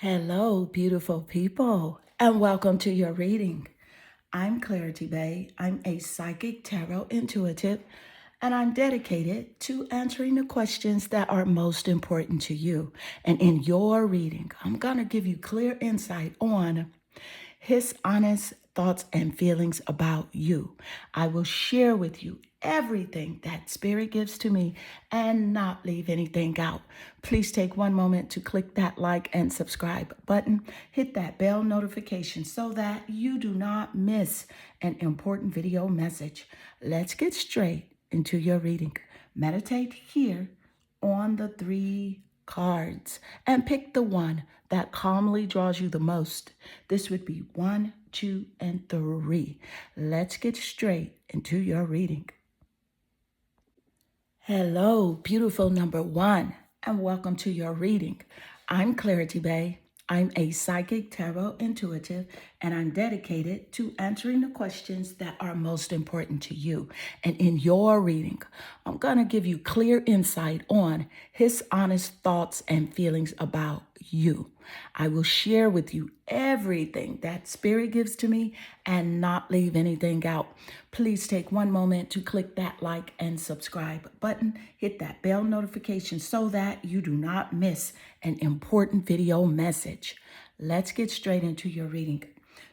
Hello, beautiful people, and welcome to your reading. I'm Clarity Bay. I'm a psychic tarot intuitive, and I'm dedicated to answering the questions that are most important to you. And in your reading, I'm going to give you clear insight on his honest thoughts and feelings about you. I will share with you everything that Spirit gives to me and not leave anything out. Please take one moment to click that like and subscribe button. Hit that bell notification so that you do not miss an important video message. Let's get straight into your reading. Meditate here on the three cards and pick the one that calmly draws you the most. This would be 1, 2, and 3. Let's get straight into your reading. Hello, beautiful number 1, and welcome to your reading. I'm Clarity Bay. I'm a psychic tarot intuitive, and I'm dedicated to answering the questions that are most important to you. And in your reading, I'm going to give you clear insight on his honest thoughts and feelings about you. I will share with you everything that Spirit gives to me and not leave anything out. Please take one moment to click that like and subscribe button. Hit that bell notification so that you do not miss an important video message. Let's get straight into your reading.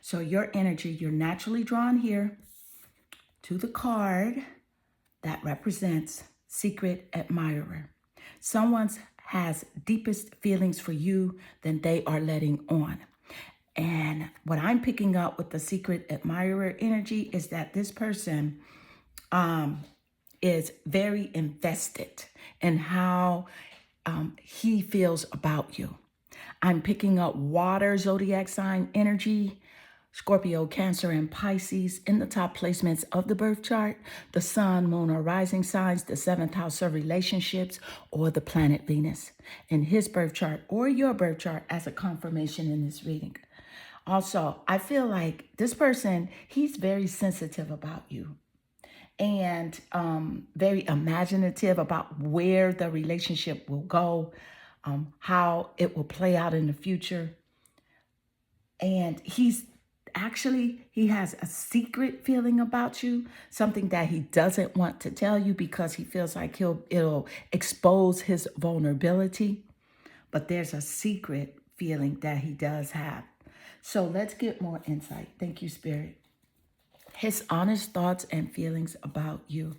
So your energy, you're naturally drawn here to the card that represents secret admirer. Someone's has deepest feelings for you than they are letting on. And what I'm picking up with the secret admirer energy is that this person is very invested in how he feels about you. I'm picking up water zodiac sign energy, Scorpio, Cancer, and Pisces in the top placements of the birth chart, the sun, moon, or rising signs, the 7th house of relationships, or the planet Venus in his birth chart or your birth chart as a confirmation in this reading. Also, I feel like this person, he's very sensitive about you and very imaginative about where the relationship will go, how it will play out in the future. And he has a secret feeling about you, something that he doesn't want to tell you because he feels like it'll expose his vulnerability. But there's a secret feeling that he does have. So let's get more insight. Thank you, Spirit. His honest thoughts and feelings about you.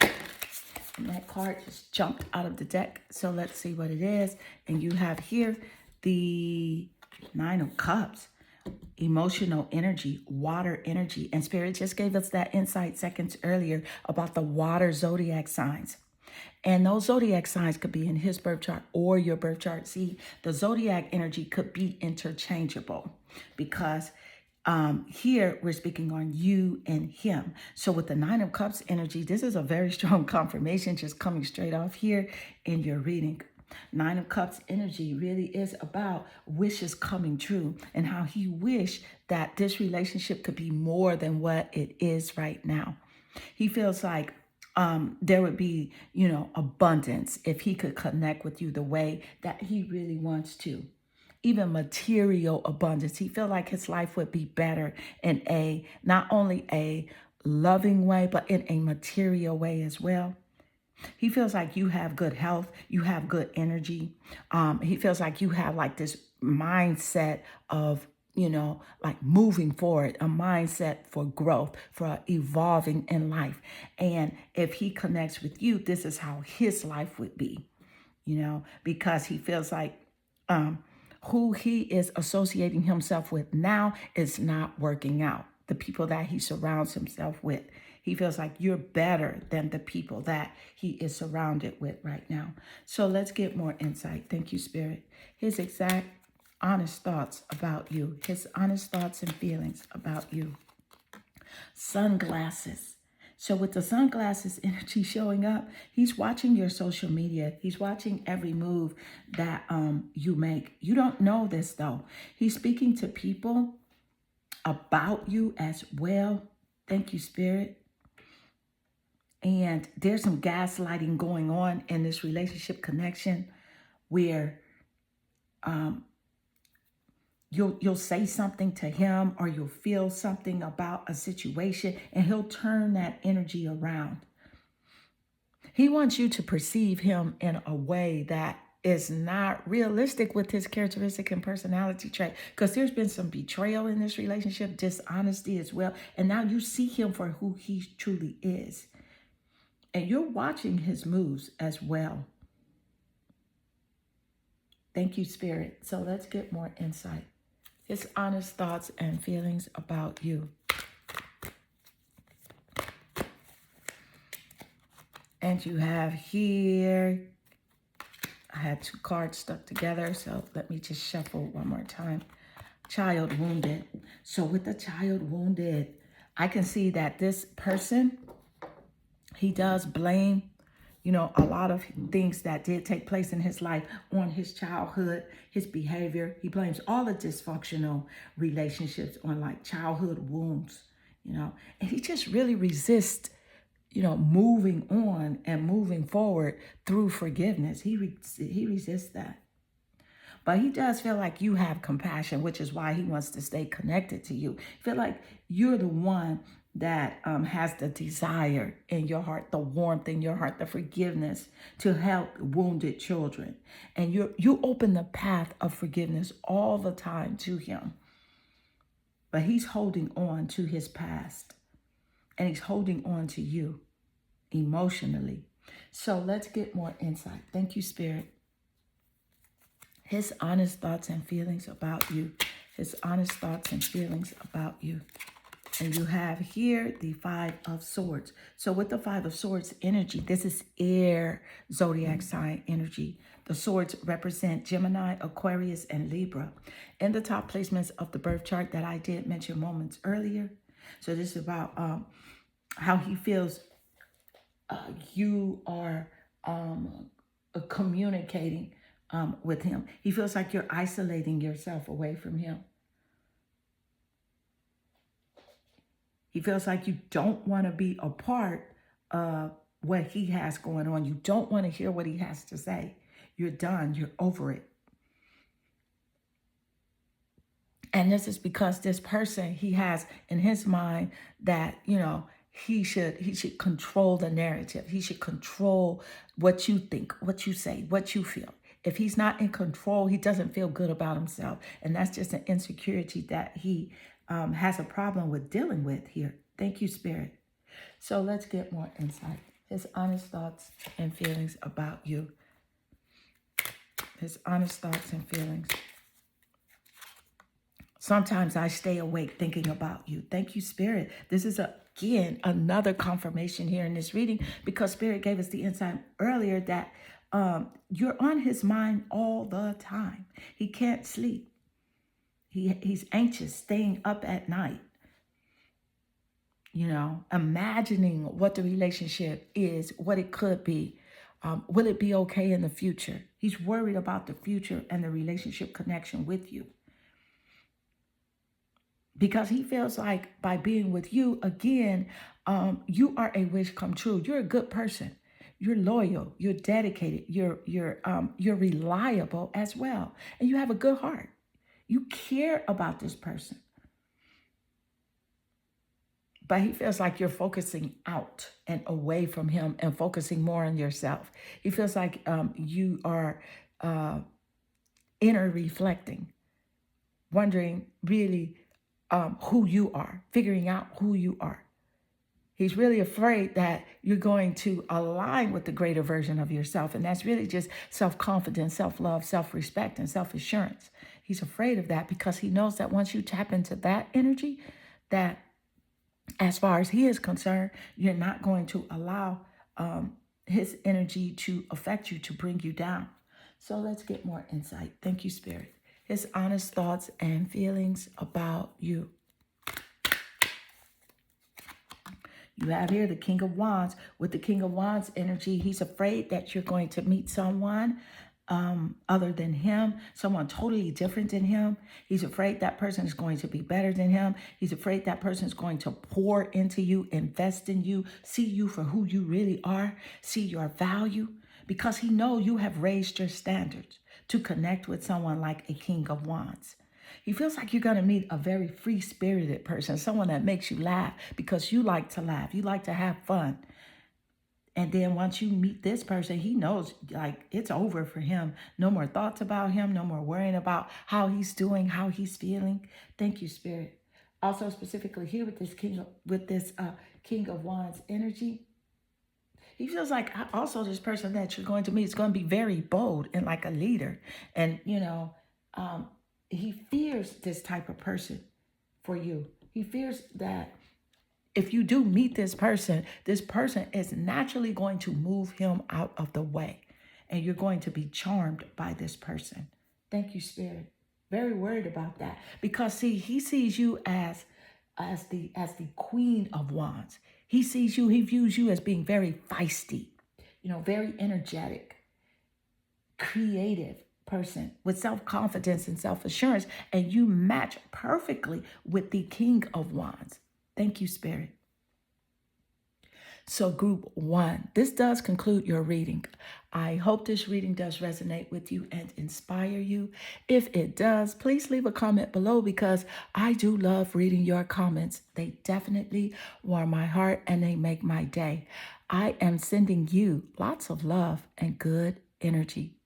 And that card just jumped out of the deck. So let's see what it is. And you have here the 9 of Cups. Emotional energy, water energy. And Spirit just gave us that insight seconds earlier about the water zodiac signs. And those zodiac signs could be in his birth chart or your birth chart. See, the zodiac energy could be interchangeable because here we're speaking on you and him. So with the 9 of Cups energy, this is a very strong confirmation just coming straight off here in your reading. 9 of Cups energy really is about wishes coming true and how he wished that this relationship could be more than what it is right now. He feels like there would be, abundance if he could connect with you the way that he really wants to. Even material abundance. He felt like his life would be better in not only a loving way, but in a material way as well. He feels like you have good health, you have good energy. He feels like you have like this mindset of, like moving forward, a mindset for growth, for evolving in life. And if he connects with you, this is how his life would be, because he feels like who he is associating himself with now is not working out. The people that he surrounds himself with. He feels like you're better than the people that he is surrounded with right now. So let's get more insight. Thank you, Spirit. His exact honest thoughts about you. His honest thoughts and feelings about you. Sunglasses. So with the sunglasses energy showing up, he's watching your social media. He's watching every move that you make. You don't know this though. He's speaking to people about you as well. Thank you, Spirit. And there's some gaslighting going on in this relationship connection where You'll say something to him, or you'll feel something about a situation, and he'll turn that energy around. He wants you to perceive him in a way that is not realistic with his characteristic and personality trait, because there's been some betrayal in this relationship, dishonesty as well. And now you see him for who he truly is. And you're watching his moves as well. Thank you, Spirit. So let's get more insight. His honest thoughts and feelings about you. And you have here, I had 2 cards stuck together, so let me just shuffle one more time. Child wounded. So with the child wounded, I can see that this person, he does blame, a lot of things that did take place in his life on his childhood, his behavior. He blames all the dysfunctional relationships on like childhood wounds, and he just really resists, moving on and moving forward through forgiveness. He resists that. But he does feel like you have compassion, which is why he wants to stay connected to you. Feel like you're the one that has the desire in your heart, the warmth in your heart, the forgiveness to help wounded children. And you open the path of forgiveness all the time to him. But he's holding on to his past. And he's holding on to you emotionally. So let's get more insight. Thank you, Spirit. His honest thoughts and feelings about you. His honest thoughts and feelings about you. And you have here the 5 of Swords. So with the 5 of Swords energy, this is air zodiac sign energy. The swords represent Gemini, Aquarius, and Libra. In the top placements of the birth chart that I did mention moments earlier. So this is about how he feels you are communicating with him. He feels like you're isolating yourself away from him. He feels like you don't want to be a part of what he has going on. You don't want to hear what he has to say. You're done. You're over it. And this is because this person, he has in his mind that, he should control the narrative. He should control what you think, what you say, what you feel. If he's not in control, he doesn't feel good about himself. And that's just an insecurity that he has a problem with dealing with here. Thank you, Spirit. So let's get more insight. His honest thoughts and feelings about you. His honest thoughts and feelings. Sometimes I stay awake thinking about you. Thank you, Spirit. This is, again, another confirmation here in this reading, because Spirit gave us the insight earlier that you're on his mind all the time. He can't sleep. He's anxious, staying up at night, imagining what the relationship is, what it could be. Will it be okay in the future? He's worried about the future and the relationship connection with you. Because he feels like by being with you, again, you are a wish come true. You're a good person. You're loyal. You're dedicated. You're reliable as well. And you have a good heart. You care about this person. But he feels like you're focusing out and away from him and focusing more on yourself. He feels like you are inner reflecting, wondering really who you are, figuring out who you are. He's really afraid that you're going to align with the greater version of yourself. And that's really just self-confidence, self-love, self-respect, and self-assurance. He's afraid of that because he knows that once you tap into that energy, that as far as he is concerned, you're not going to allow his energy to affect you, to bring you down. So let's get more insight. Thank you, Spirit. His honest thoughts and feelings about you. You have here the King of Wands. With the King of Wands energy, he's afraid that you're going to meet someone other than him, someone totally different than him. He's afraid that person is going to be better than him. He's afraid that person is going to pour into you, invest in you, see you for who you really are, see your value, because he knows you have raised your standards to connect with someone like a King of Wands. He feels like you're going to meet a very free-spirited person, someone that makes you laugh because you like to laugh. You like to have fun. And then once you meet this person, he knows like it's over for him. No more thoughts about him. No more worrying about how he's doing, how he's feeling. Thank you, Spirit. Also, specifically here with this King of Wands energy, he feels like also this person that you're going to meet is going to be very bold and like a leader. And, um, he fears this type of person for you. He fears that if you do meet this person is naturally going to move him out of the way. And you're going to be charmed by this person. Thank you, Spirit. Very worried about that. Because see, he sees you as the Queen of Wands. He sees you, he views you as being very feisty, very energetic, creative person with self-confidence and self-assurance, and you match perfectly with the King of Wands. Thank you, Spirit. So group 1, this does conclude your reading. I hope this reading does resonate with you and inspire you. If it does, please leave a comment below because I do love reading your comments. They definitely warm my heart and they make my day. I am sending you lots of love and good energy.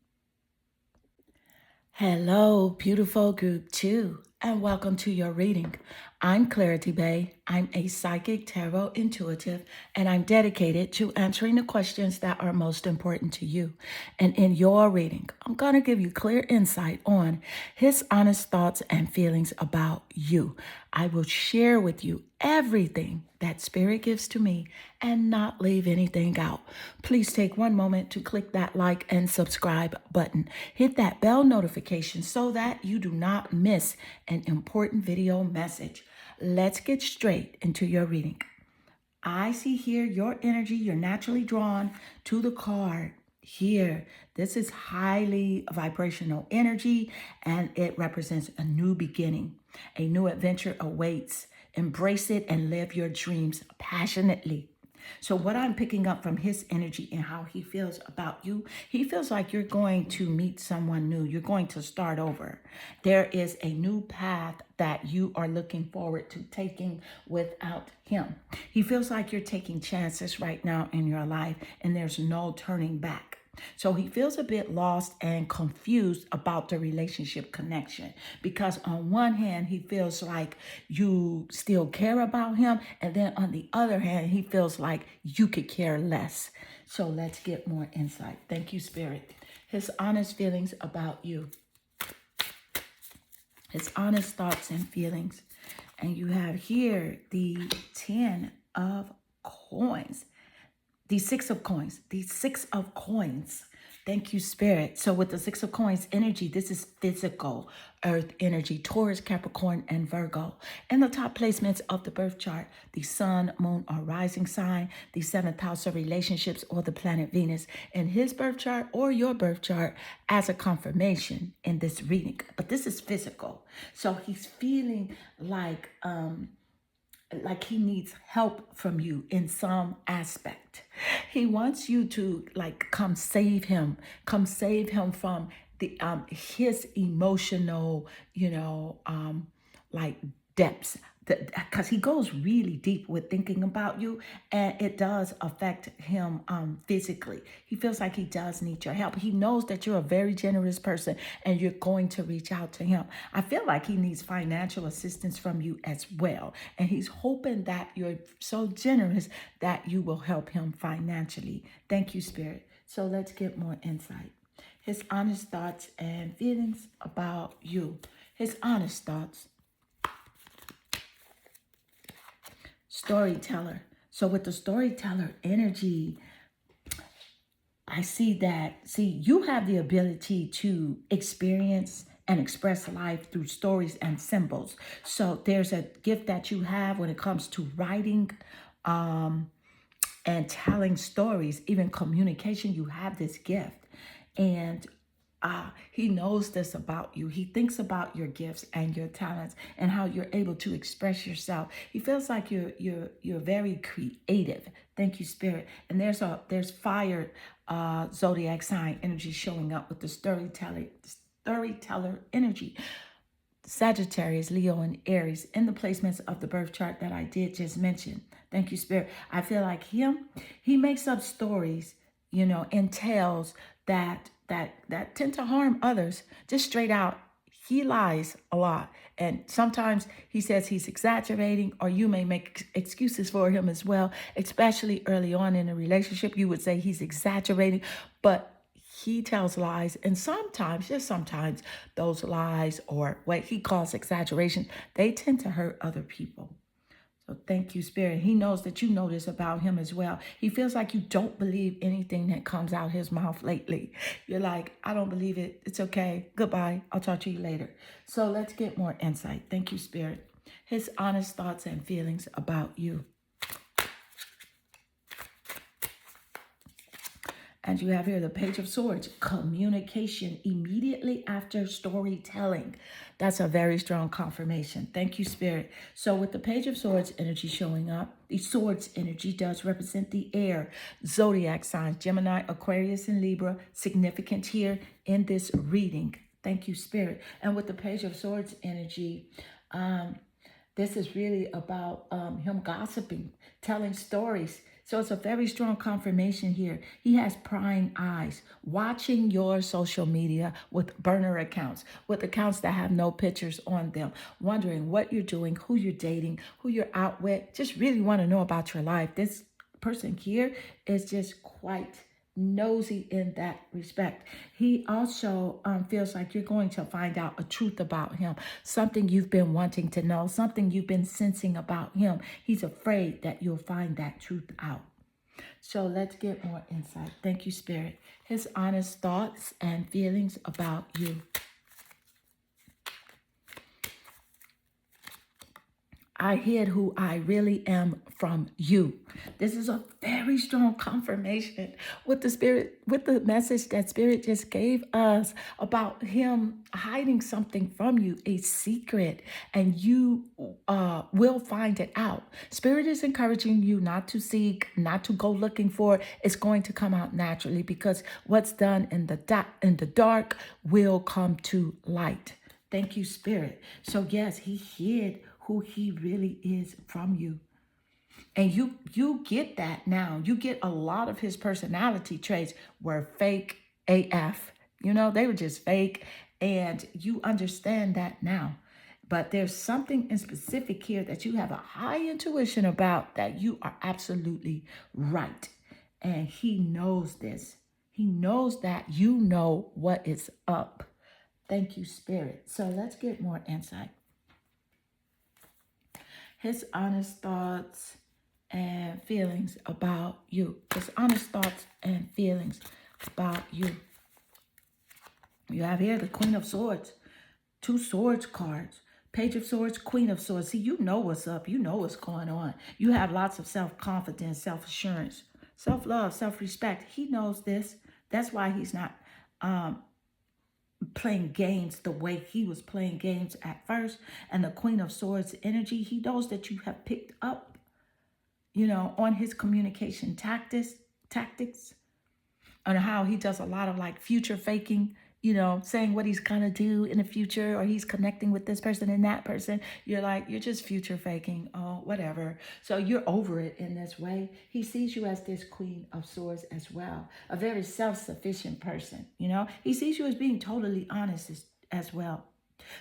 Hello, beautiful group 2, and welcome to your reading. I'm Clarity Bay. I'm a psychic tarot intuitive, and I'm dedicated to answering the questions that are most important to you. And in your reading, I'm going to give you clear insight on his honest thoughts and feelings about you. I will share with you everything that Spirit gives to me and not leave anything out. Please take one moment to click that like and subscribe button. Hit that bell notification so that you do not miss an important video message. Let's get straight into your reading. I see here your energy. You're naturally drawn to the card here. This is highly vibrational energy, and it represents a new beginning. A new adventure awaits. Embrace it and live your dreams passionately. So what I'm picking up from his energy and how he feels about you, he feels like you're going to meet someone new. You're going to start over. There is a new path that you are looking forward to taking without him. He feels like you're taking chances right now in your life and there's no turning back. So he feels a bit lost and confused about the relationship connection because on one hand, he feels like you still care about him. And then on the other hand, he feels like you could care less. So let's get more insight. Thank you, Spirit. His honest feelings about you. His honest thoughts and feelings. And you have here the 10 of coins. The 6 of coins, the 6 of coins. Thank you, Spirit. So with the 6 of coins energy, this is physical earth energy, Taurus, Capricorn, and Virgo. And the top placements of the birth chart, the sun, moon, or rising sign, the 7th house of relationships, or the planet Venus in his birth chart or your birth chart as a confirmation in this reading. But this is physical. So he's feeling like he needs help from you in some aspect. He wants you to come save him from the his emotional, depths. Because he goes really deep with thinking about you, and it does affect him physically. He feels like he does need your help. He knows that you're a very generous person and you're going to reach out to him. I feel like he needs financial assistance from you as well. And he's hoping that you're so generous that you will help him financially. Thank you, Spirit. So let's get more insight. His honest thoughts and feelings about you. His honest thoughts. Storyteller. So with the storyteller energy, I see you have the ability to experience and express life through stories and symbols. So there's a gift that you have when it comes to writing and telling stories, even communication. You have this gift. And he knows this about you. He thinks about your gifts and your talents and how you're able to express yourself. He feels like you're very creative. Thank you, Spirit. And there's fire zodiac sign energy showing up with the storyteller energy. Sagittarius, Leo, and Aries in the placements of the birth chart that I did just mention. Thank you, Spirit. I feel like he makes up stories, and tales that tend to harm others. Just straight out, he lies a lot. And sometimes he says he's exaggerating, or you may make excuses for him as well, especially early on in a relationship. You would say he's exaggerating, but he tells lies, and sometimes, just sometimes, those lies, or what he calls exaggeration, they tend to hurt other people. So thank you, Spirit. He knows that you know this about him as well. He feels like you don't believe anything that comes out his mouth lately. You're like, I don't believe it. It's okay. Goodbye. I'll talk to you later. So let's get more insight. Thank you, Spirit. His honest thoughts and feelings about you. And you have here the Page of Swords, communication immediately after storytelling. That's a very strong confirmation. Thank you, Spirit. So with the Page of Swords energy showing up, the Swords energy does represent the air zodiac signs, Gemini, Aquarius, and Libra, significant here in this reading. Thank you, Spirit. And with the Page of Swords energy, this is really about him gossiping, telling stories. So it's a very strong confirmation here. He has prying eyes, watching your social media with burner accounts, with accounts that have no pictures on them, wondering what you're doing, who you're dating, who you're out with, just really want to know about your life. This person here is just quite nosy in that respect. He also feels like you're going to find out a truth about him, something you've been wanting to know, something you've been sensing about him. He's afraid that you'll find that truth out. So let's get more insight. Thank you, Spirit. His honest thoughts and feelings about you. I hid who I really am from you. This is a very strong confirmation with the Spirit, with the message that Spirit just gave us about him hiding something from you, a secret, and you will find it out. Spirit is encouraging you not to seek, not to go looking for it. It's going to come out naturally, because what's done in the dark will come to light. Thank you, Spirit. So yes, he hid who he really is from you. And you get that now. You get a lot of his personality traits were fake AF. They were just fake. And you understand that now. But there's something in specific here that you have a high intuition about, that you are absolutely right. And he knows this. He knows that you know what is up. Thank you, Spirit. So let's get more insight. His honest thoughts and feelings about you. His honest thoughts and feelings about you. You have here the Queen of Swords. 2 Swords cards. Page of Swords, Queen of Swords. See, you know what's up. You know what's going on. You have lots of self-confidence, self-assurance, self-love, self-respect. He knows this. That's why he's not playing games the way he was playing games at first. And the Queen of Swords energy, he knows that you have picked up, on his communication tactics, on how he does a lot of like future faking, saying what he's gonna do in the future, or he's connecting with this person and that person. You're like, you're just future faking, oh, whatever. So you're over it in this way. He sees you as this Queen of Swords as well, a very self-sufficient person. He sees you as being totally honest as well.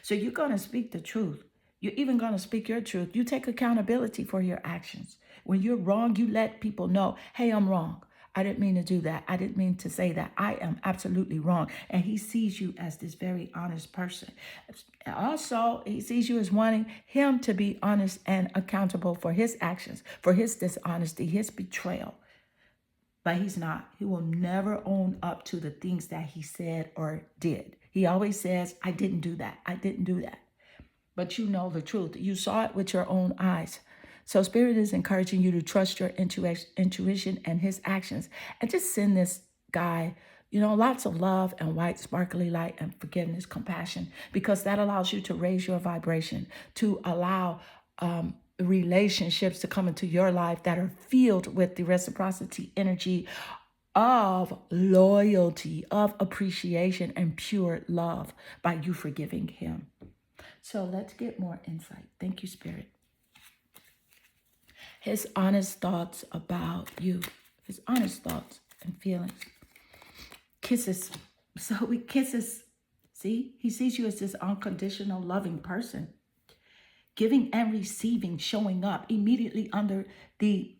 So you're gonna speak the truth. You're even gonna speak your truth. You take accountability for your actions. When you're wrong, you let people know, hey, I'm wrong. I didn't mean to do that. I didn't mean to say that. I am absolutely wrong. And he sees you as this very honest person. Also, he sees you as wanting him to be honest and accountable for his actions, for his dishonesty, his betrayal. But he's not. He will never own up to the things that he said or did. He always says, I didn't do that. I didn't do that. But you know the truth. You saw it with your own eyes. So Spirit is encouraging you to trust your intuition and his actions, and just send this guy, lots of love and white sparkly light and forgiveness, compassion, because that allows you to raise your vibration, to allow relationships to come into your life that are filled with the reciprocity energy of loyalty, of appreciation, and pure love by you forgiving him. So let's get more insight. Thank you, Spirit. His honest thoughts about you, his honest thoughts and feelings. Kisses. So he kisses. See, he sees you as this unconditional, loving person. Giving and receiving, showing up immediately under the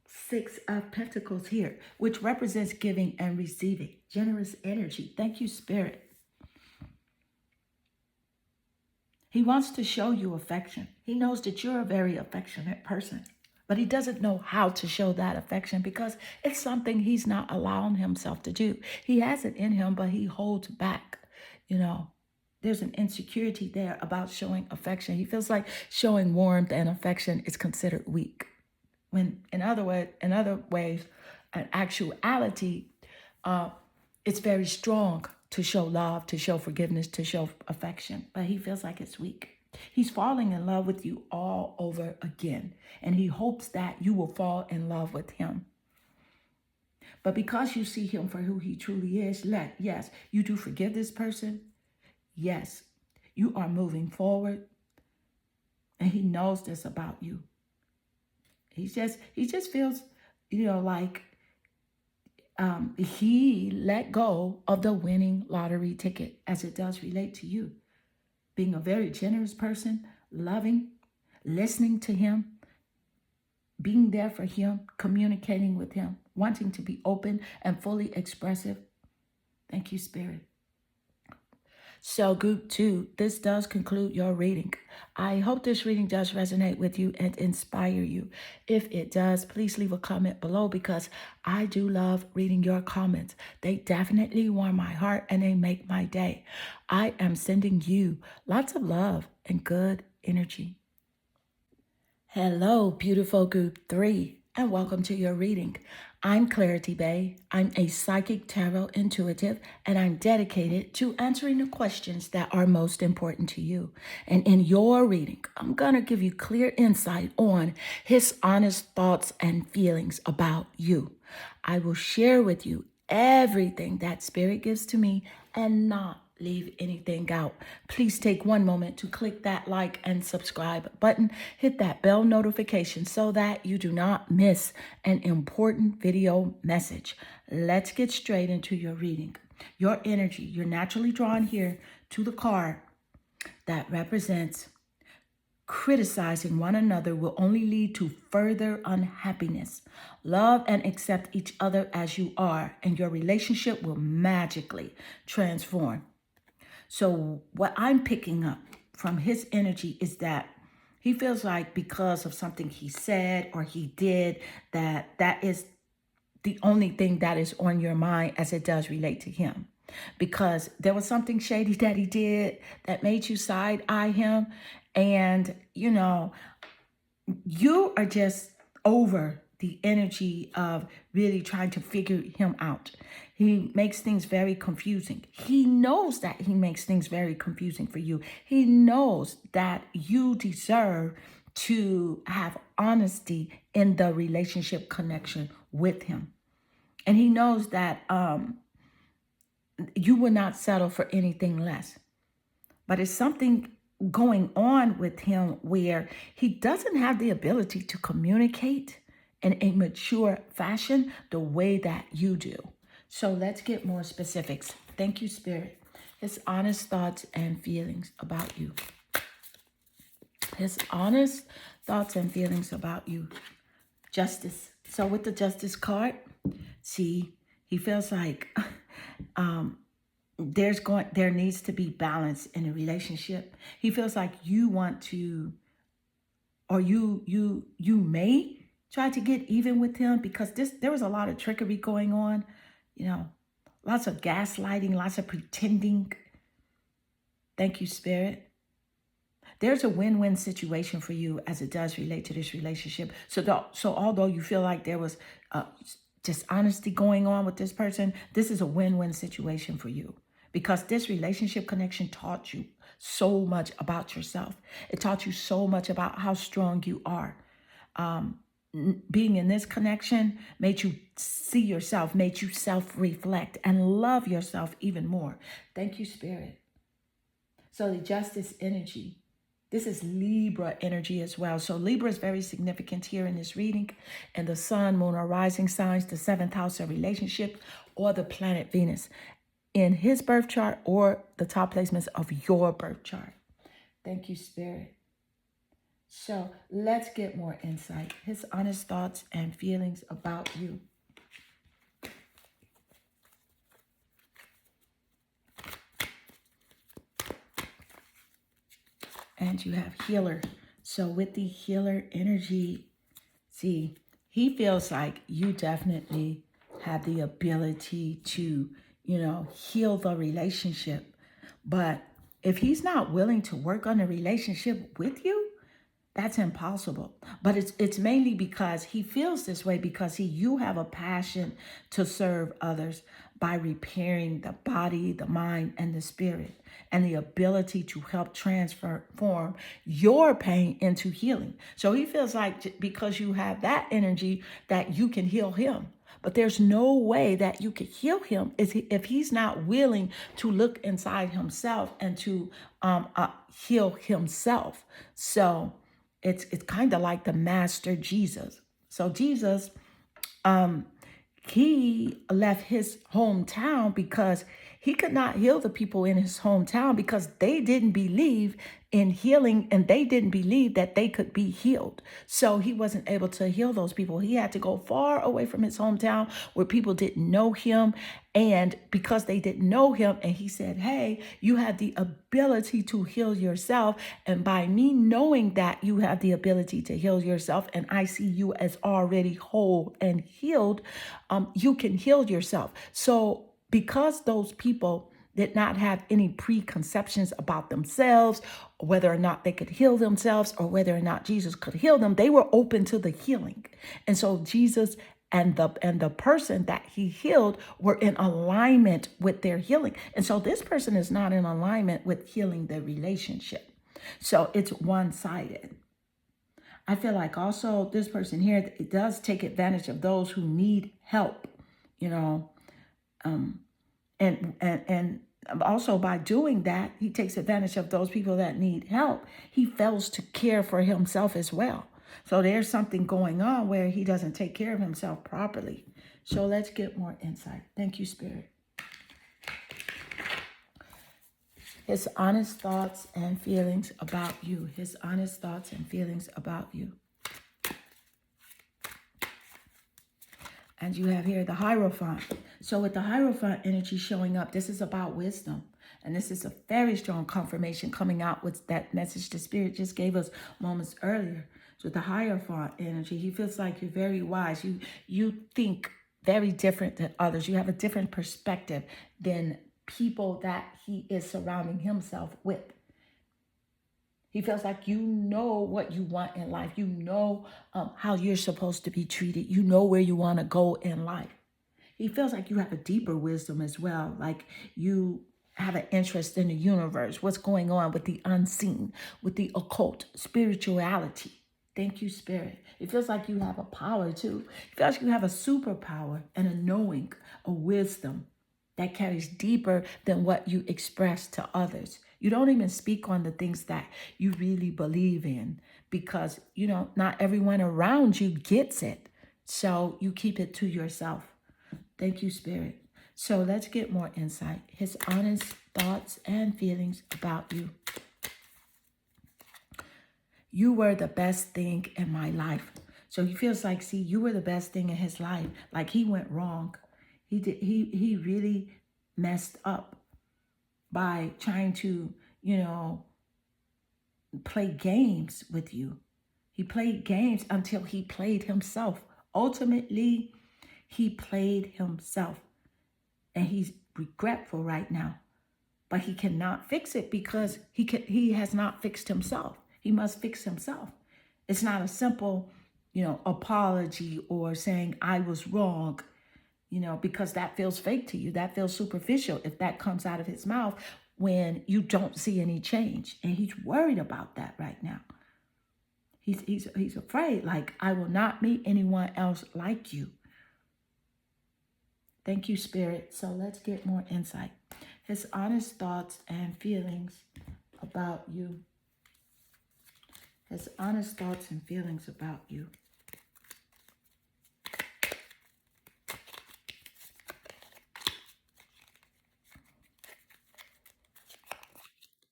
Six of Pentacles here, which represents giving and receiving. Generous energy. Thank you, Spirit. He wants to show you affection. He knows that you're a very affectionate person, but he doesn't know how to show that affection because it's something he's not allowing himself to do. He has it in him, but he holds back. You know, there's an insecurity there about showing affection. He feels like showing warmth and affection is considered weak. When in other ways, in actuality, it's very strong to show love, to show forgiveness, to show affection, but he feels like it's weak. He's falling in love with you all over again, and he hopes that you will fall in love with him. But because you see him for who he truly is, yes, you do forgive this person. Yes, you are moving forward, and he knows this about you. He just feels, like he let go of the winning lottery ticket as it does relate to you. Being a very generous person, loving, listening to him, being there for him, communicating with him, wanting to be open and fully expressive. Thank you, Spirit. So group 2, this does conclude your reading. I hope this reading does resonate with you and inspire you. If it does, please leave a comment below because I do love reading your comments. They definitely warm my heart and they make my day. I am sending you lots of love and good energy. Hello, beautiful group 3, and welcome to your reading. I'm Clarity Bay. I'm a psychic tarot intuitive, and I'm dedicated to answering the questions that are most important to you. And in your reading, I'm going to give you clear insight on his honest thoughts and feelings about you. I will share with you everything that Spirit gives to me and not leave anything out. Please take one moment to click that like and subscribe button. Hit that bell notification so that you do not miss an important video message. Let's get straight into your reading. Your energy, you're naturally drawn here to the card that represents criticizing one another will only lead to further unhappiness. Love and accept each other as you are, and your relationship will magically transform. So what I'm picking up from his energy is that he feels like because of something he said or he did, that is the only thing that is on your mind as it does relate to him. Because there was something shady that he did that made you side eye him. And, you are just over the energy of really trying to figure him out. He makes things very confusing. He knows that he makes things very confusing for you. He knows that you deserve to have honesty in the relationship connection with him. And he knows that you will not settle for anything less. But it's something going on with him where he doesn't have the ability to communicate in a mature fashion the way that you do. So let's get more specifics. Thank you, Spirit. His honest thoughts and feelings about you. His honest thoughts and feelings about you. Justice. So with the Justice card, see, he feels like there needs to be balance in a relationship. He feels like you want to, or you may try to get even with him because there was a lot of trickery going on, lots of gaslighting, lots of pretending. Thank you, Spirit. There's a win-win situation for you as it does relate to this relationship. So although you feel like there was dishonesty going on with this person, this is a win-win situation for you. Because this relationship connection taught you so much about yourself. It taught you so much about how strong you are. Being in this connection made you see yourself, made you self-reflect and love yourself even more. Thank you, Spirit. So the justice energy, this is Libra energy as well. So Libra is very significant here in this reading. And the sun, moon, or rising signs, the seventh house of relationship, or the planet Venus in his birth chart or the top placements of your birth chart. Thank you, Spirit. So let's get more insight. His honest thoughts and feelings about you. And you have healer. So with the healer energy, see, he feels like you definitely have the ability to, heal the relationship. But if he's not willing to work on the relationship with you, that's impossible. But it's mainly because he feels this way because you have a passion to serve others by repairing the body, the mind, and the spirit, and the ability to help transform your pain into healing. So he feels like because you have that energy that you can heal him. But there's no way that you could heal him if he's not willing to look inside himself and to heal himself. So it's kind of like the master Jesus. So Jesus, he left his hometown because he could not heal the people in his hometown because they didn't believe in healing and they didn't believe that they could be healed. So he wasn't able to heal those people. He had to go far away from his hometown where people didn't know him. And because they didn't know him, and he said, hey, you have the ability to heal yourself. And by me knowing that you have the ability to heal yourself, and I see you as already whole and healed, you can heal yourself. So because those people did not have any preconceptions about themselves, whether or not they could heal themselves or whether or not Jesus could heal them, they were open to the healing. And so Jesus and the person that he healed were in alignment with their healing. And so this person is not in alignment with healing the relationship. So it's one-sided. I feel like also this person here, it does take advantage of those who need help, and also by doing that, he takes advantage of those people that need help. He fails to care for himself as well. So there's something going on where he doesn't take care of himself properly. So let's get more insight. Thank you, Spirit. His honest thoughts and feelings about you. His honest thoughts and feelings about you. And you have here the Hierophant. So with the Hierophant energy showing up, this is about wisdom. And this is a very strong confirmation coming out with that message the Spirit just gave us moments earlier. So with the Hierophant energy, he feels like you're very wise. You think very different than others. You have a different perspective than people that he is surrounding himself with. He feels like you know what you want in life. You know how you're supposed to be treated. You know where you want to go in life. He feels like you have a deeper wisdom as well. Like you have an interest in the universe, what's going on with the unseen, with the occult, spirituality. Thank you, Spirit. It feels like you have a power too. It feels like you have a superpower and a knowing, a wisdom that carries deeper than what you express to others. You don't even speak on the things that you really believe in because, not everyone around you gets it. So you keep it to yourself. Thank you, Spirit. So let's get more insight. His honest thoughts and feelings about you. You were the best thing in my life. So he feels like, see, you were the best thing in his life. Like he went wrong. He really messed up by trying to, play games with you. He played games until he played himself. Ultimately, he played himself. And he's regretful right now. But he cannot fix it because he has not fixed himself. He must fix himself. It's not a simple, apology or saying I was wrong, because that feels fake to you. That feels superficial if that comes out of his mouth when you don't see any change. And he's worried about that right now. He's afraid, like, I will not meet anyone else like you. Thank you, Spirit. So let's get more insight. His honest thoughts and feelings about you. His honest thoughts and feelings about you.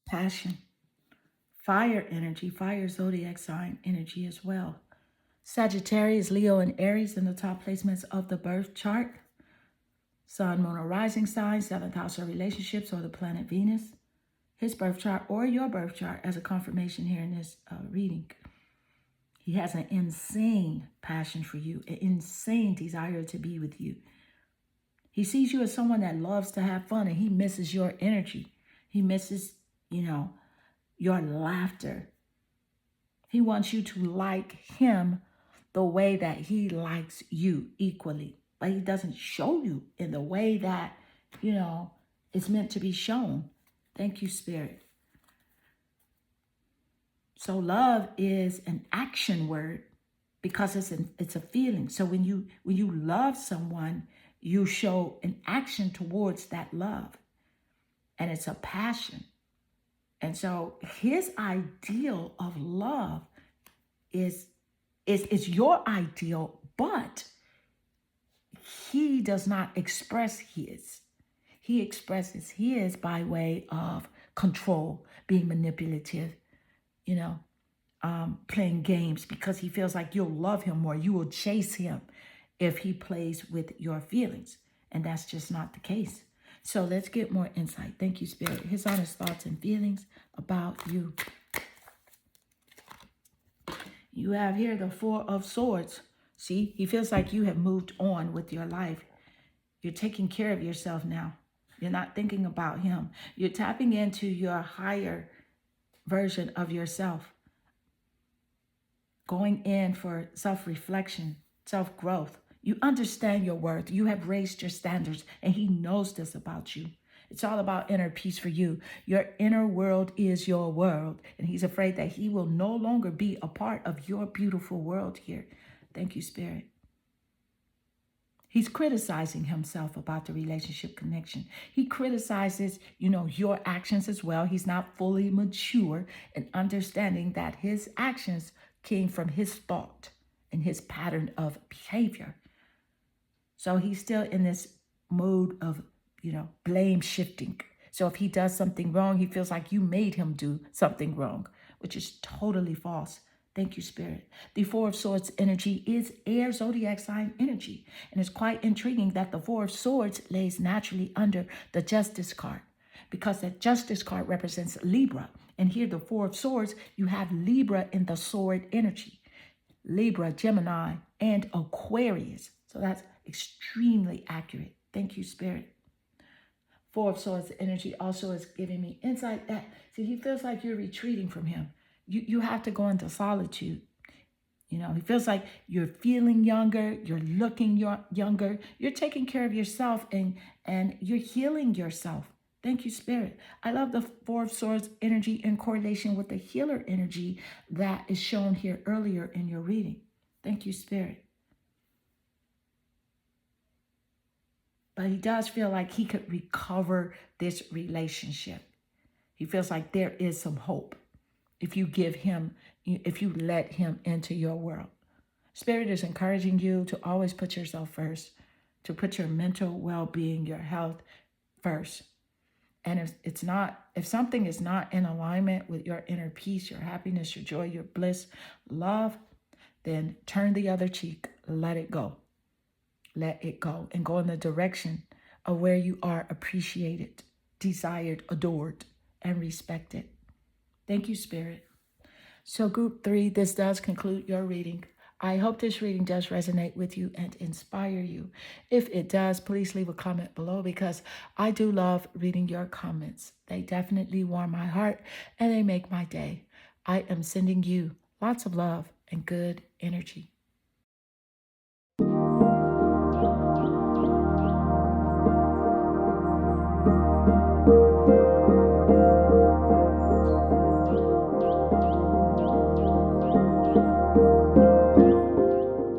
Passion. Fire energy. Fire zodiac sign energy as well. Sagittarius, Leo, and Aries in the top placements of the birth chart. Sun, moon, or rising sign, 7th house of relationships, or the planet Venus. His birth chart or your birth chart as a confirmation here in this reading. He has an insane passion for you, an insane desire to be with you. He sees you as someone that loves to have fun, and he misses your energy. He misses, your laughter. He wants you to like him the way that he likes you equally. But he doesn't show you in the way that, it's meant to be shown. Thank you, Spirit. So love is an action word because it's a feeling. So when you love someone, you show an action towards that love. And it's a passion. And so his ideal of love is your ideal, but he does not express his. He expresses his by way of control, being manipulative, playing games, because he feels like you'll love him more. You will chase him if he plays with your feelings. And that's just not the case. So let's get more insight. Thank you, Spirit. His honest thoughts and feelings about you. You have here the Four of Swords. See, he feels like you have moved on with your life. You're taking care of yourself now. You're not thinking about him. You're tapping into your higher version of yourself. Going in for self-reflection, self-growth. You understand your worth. You have raised your standards, and he knows this about you. It's all about inner peace for you. Your inner world is your world, and he's afraid that he will no longer be a part of your beautiful world here. Thank you, Spirit. He's criticizing himself about the relationship connection. He criticizes, your actions as well. He's not fully mature in understanding that his actions came from his thought and his pattern of behavior. So he's still in this mode of, blame shifting. So if he does something wrong, he feels like you made him do something wrong, which is totally false. Thank you, Spirit. The Four of Swords energy is air zodiac sign energy. And it's quite intriguing that the Four of Swords lays naturally under the Justice card, because the Justice card represents Libra. And here the Four of Swords, you have Libra in the sword energy. Libra, Gemini, and Aquarius. So that's extremely accurate. Thank you, Spirit. Four of Swords energy also is giving me insight that, see, he feels like you're retreating from him. You have to go into solitude. He feels like you're feeling younger, you're looking younger, you're taking care of yourself, and you're healing yourself. Thank you, Spirit. I love the Four of Swords energy in correlation with the healer energy that is shown here earlier in your reading. Thank you, Spirit. But he does feel like he could recover this relationship. He feels like there is some hope if you let him into your world. Spirit is encouraging you to always put yourself first, to put your mental well-being, your health first. And if something is not in alignment with your inner peace, your happiness, your joy, your bliss, love, then turn the other cheek, let it go. Let it go and go in the direction of where you are appreciated, desired, adored, and respected. Thank you, Spirit. So group 3, this does conclude your reading. I hope this reading does resonate with you and inspire you. If it does, please leave a comment below, because I do love reading your comments. They definitely warm my heart and they make my day. I am sending you lots of love and good energy.